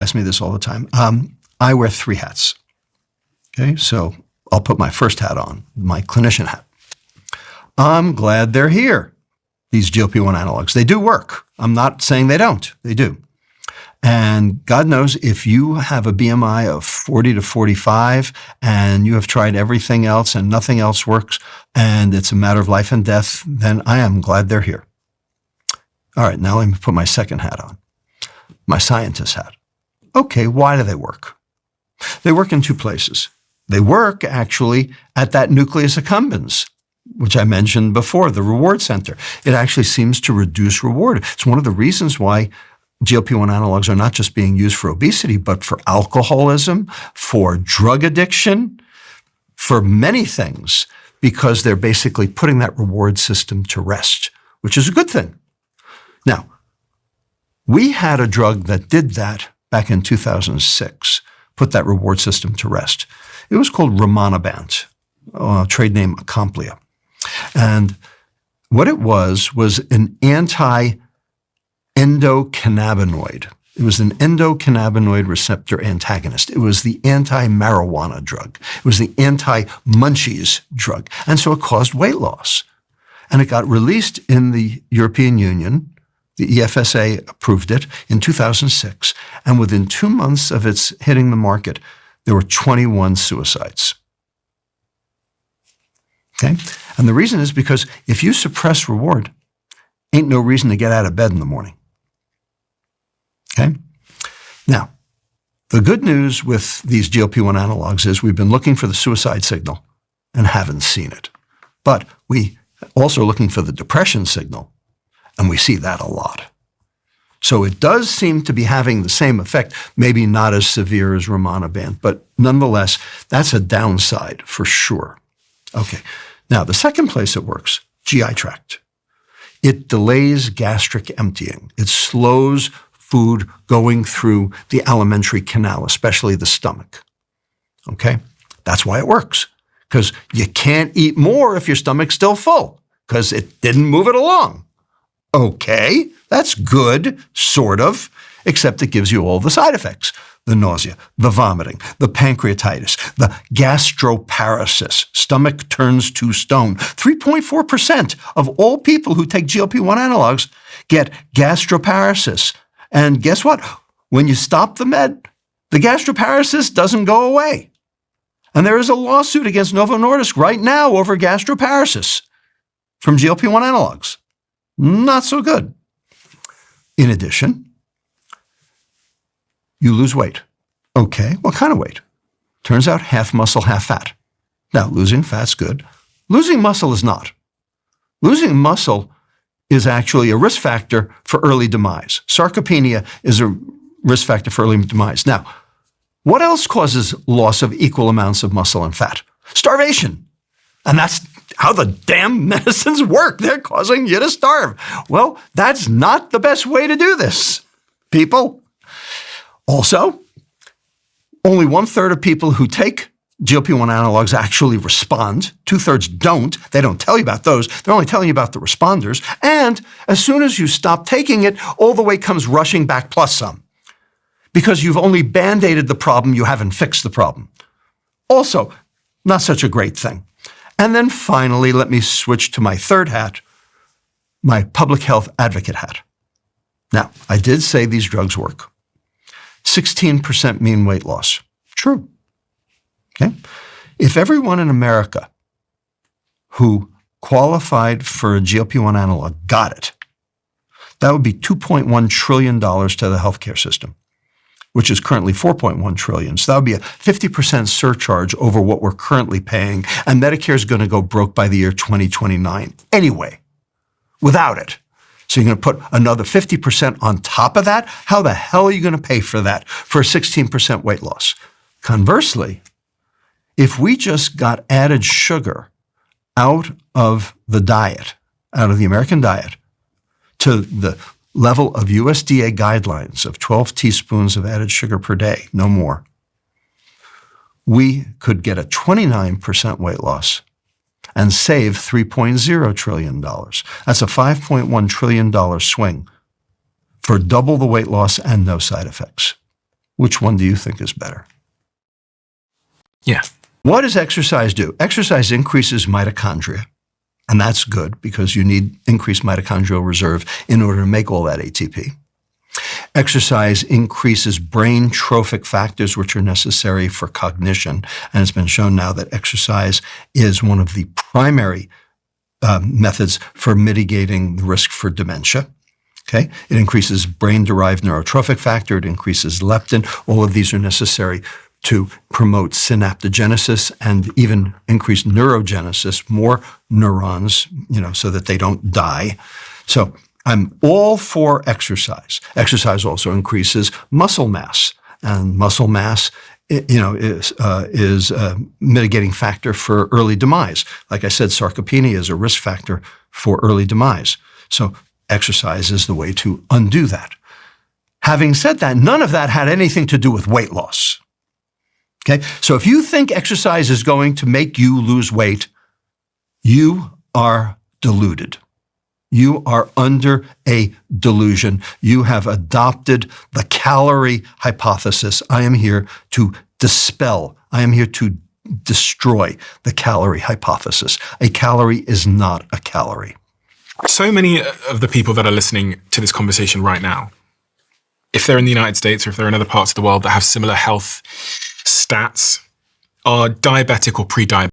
ask me this all the time. I wear three hats. Okay, so I'll put my first hat on, my clinician hat. I'm glad they're here, these GLP-1 analogs. They do work. I'm not saying they don't. They do. And God knows if you have a BMI of 40 to 45 and you have tried everything else and nothing else works and it's a matter of life and death, then I am glad they're here. All right, now let me put my second hat on, my scientist hat. Okay, why do they work? They work in two places. They work actually at that nucleus accumbens, which I mentioned before, the reward center. It actually seems to reduce reward. It's one of the reasons why GLP-1 analogs are not just being used for obesity, but for alcoholism, for drug addiction, for many things, because they're basically putting that reward system to rest, which is a good thing. Now, we had a drug that did that back in 2006, put that reward system to rest. It was called rimonabant, trade name Acomplia. And what it was an anti-endocannabinoid. It was an endocannabinoid receptor antagonist. It was the anti-marijuana drug. It was the anti-munchies drug. And so it caused weight loss. And it got released in the European Union. The EFSA approved it in 2006. And within 2 months of its hitting the market, there were 21 suicides. Okay? And the reason is because if you suppress reward, ain't no reason to get out of bed in the morning. Okay? Now, the good news with these GLP-1 analogs is we've been looking for the suicide signal and haven't seen it. But we also are looking for the depression signal, and we see that a lot. So it does seem to be having the same effect, maybe not as severe as rimonabant, but nonetheless, that's a downside for sure. Okay. Now, the second place it works, GI tract. It delays gastric emptying. It slows food going through the alimentary canal, especially the stomach. Okay? That's why it works. Because you can't eat more if your stomach's still full, because it didn't move it along. Okay, that's good, sort of, except it gives you all the side effects. The nausea, the vomiting, the pancreatitis, the gastroparesis, stomach turns to stone. 3.4% of all people who take GLP-1 analogs get gastroparesis. And guess what? When you stop the med, the gastroparesis doesn't go away. And there is a lawsuit against Novo Nordisk right now over gastroparesis from GLP-1 analogs. Not so good. In addition, you lose weight. Okay, what kind of weight? Turns out half muscle, half fat. Now, losing fat's good. Losing muscle is not. Losing muscle is actually a risk factor for early demise. Sarcopenia is a risk factor for early demise. Now, what else causes loss of equal amounts of muscle and fat? Starvation. And that's how the damn medicines work. They're causing you to starve. Well, that's not the best way to do this, people. Also, only 1/3 of people who take GLP-1 analogs actually respond. 2/3 don't. They don't tell you about those. They're only telling you about the responders. And as soon as you stop taking it, all the weight comes rushing back plus some. Because you've only band-aided the problem, you haven't fixed the problem. Also, not such a great thing. And then finally, let me switch to my third hat, my public health advocate hat. Now, I did say these drugs work. 16% mean weight loss. True. Okay? If everyone in America who qualified for a GLP-1 analog got it, that would be $2.1 trillion to the healthcare system, which is currently $4.1 trillion. So that would be a 50% surcharge over what we're currently paying, and Medicare is going to go broke by the year 2029 anyway, without it. So you're going to put another 50% on top of that? How the hell are you going to pay for that for a 16% weight loss? Conversely, if we just got added sugar out of the diet, out of the American diet, to the level of USDA guidelines of 12 teaspoons of added sugar per day, no more, we could get a 29% weight loss and save $3.0 trillion. That's a $5.1 trillion swing for double the weight loss and no side effects. Which one do you think is better? Yeah. What does exercise do? Exercise increases mitochondria, and that's good because you need increased mitochondrial reserve in order to make all that ATP. Exercise increases brain trophic factors, which are necessary for cognition. And it's been shown now that exercise is one of the primary methods for mitigating the risk for dementia. Okay? It increases brain-derived neurotrophic factor. It increases leptin. All of these are necessary to promote synaptogenesis and even increase neurogenesis, more neurons, so that they don't die. So I'm all for exercise. Exercise also increases muscle mass, and muscle mass, is a mitigating factor for early demise. Like I said, sarcopenia is a risk factor for early demise. So exercise is the way to undo that. Having said that, none of that had anything to do with weight loss. Okay, so if you think exercise is going to make you lose weight, you are deluded. You are under a delusion. You have adopted the calorie hypothesis. I am here to dispel. I am here to destroy the calorie hypothesis. A calorie is not a calorie. So many of the people that are listening to this conversation right now, if they're in the United States or if they're in other parts of the world that have similar health stats, are diabetic or pre-diabetic.